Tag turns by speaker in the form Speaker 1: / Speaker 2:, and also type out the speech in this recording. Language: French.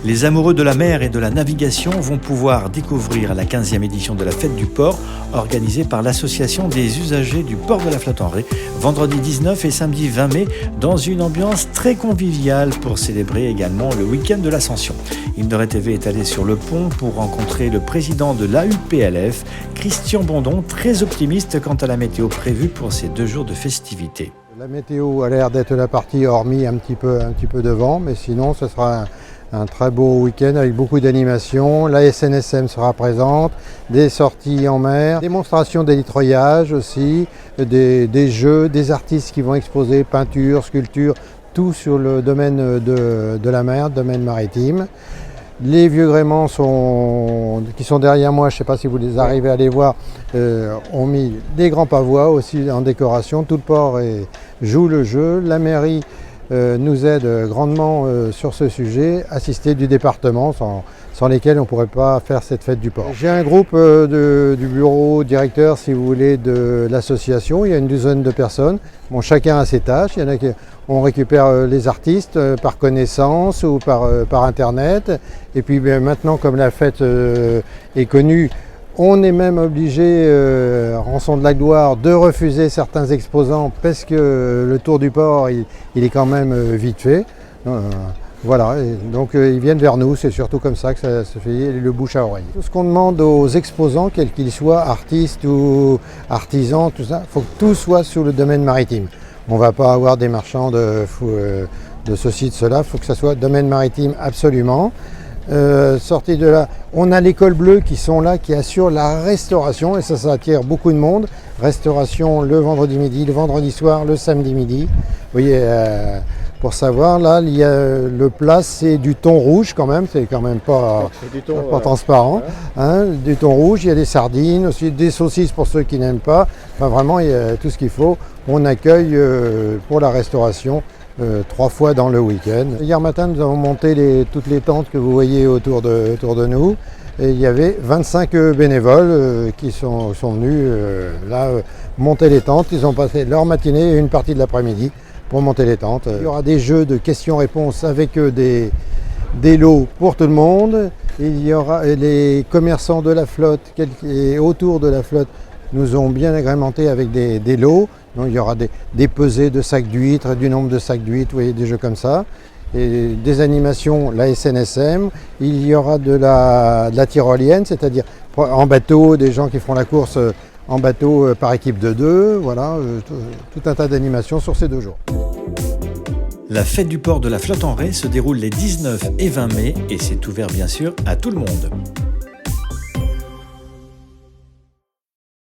Speaker 1: Les amoureux de la mer et de la navigation vont pouvoir découvrir la 15e édition de la Fête du Port, organisée par l'Association des usagers du port de la Flotte-en-Ré, vendredi 19 et samedi 20 mai, dans une ambiance très conviviale pour célébrer également le week-end de l'Ascension. Indoor TV est allé sur le pont pour rencontrer le président de l'AUPLF, Christian Bondon, très optimiste quant à la météo prévue pour ces 2 jours de festivités.
Speaker 2: La météo a l'air d'être la partie hormis un petit peu de vent, mais sinon ce sera un très beau week-end avec beaucoup d'animations. La SNSM sera présente, des sorties en mer, démonstration d'élitroyage aussi, des jeux, des artistes qui vont exposer peinture, sculpture, tout sur le domaine de la mer, domaine maritime. Les vieux gréements qui sont derrière moi, je ne sais pas si vous les arrivez à les voir, ont mis des grands pavois aussi en décoration. Tout le port joue le jeu. La mairie nous aide grandement sur ce sujet, assisté du département, sans lesquels on ne pourrait pas faire cette fête du port. J'ai un groupe du bureau directeur, si vous voulez, de l'association. Il y a une douzaine de personnes. Bon, chacun a ses tâches. Il y en a qui on récupère les artistes par connaissance ou par internet. Et puis maintenant, comme la fête est connue, on est même obligé, Rançon de la Gloire, de refuser certains exposants parce que le tour du port, il est quand même vite fait. Voilà, et donc ils viennent vers nous, c'est surtout comme ça que ça se fait le bouche à oreille. Tout ce qu'on demande aux exposants, quels qu'ils soient, artistes ou artisans, tout ça, il faut que tout soit sous le domaine maritime. On ne va pas avoir des marchands de ceci, de cela, il faut que ça soit domaine maritime absolument. Sorti de là, on a l'école bleue qui sont là, qui assurent la restauration et ça attire beaucoup de monde. Restauration le vendredi midi, le vendredi soir, le samedi midi. Vous voyez, pour savoir, là, il y a le plat, c'est du thon rouge quand même, c'est quand même pas transparent. Hein, du thon rouge, il y a des sardines, aussi des saucisses pour ceux qui n'aiment pas. Enfin, vraiment, il y a tout ce qu'il faut. On accueille pour la restauration 3 fois dans le week-end. Hier matin, nous avons monté toutes les tentes que vous voyez autour de nous. Et il y avait 25 bénévoles qui sont venus monter les tentes. Ils ont passé leur matinée et une partie de l'après-midi pour monter les tentes. Il y aura des jeux de questions-réponses avec des lots pour tout le monde. Il y aura les commerçants de la flotte et autour de la flotte nous ont bien agrémenté avec des lots. Donc, il y aura des pesées de sacs d'huîtres, du nombre de sacs d'huîtres, vous voyez, des jeux comme ça. Et des animations, la SNSM. Il y aura de la tyrolienne, c'est-à-dire en bateau, des gens qui feront la course en bateau par équipe de 2. Voilà, tout un tas d'animations sur ces 2 jours.
Speaker 1: La Fête du Port de la Flotte-en-Ré se déroule les 19 et 20 mai et c'est ouvert bien sûr à tout le monde.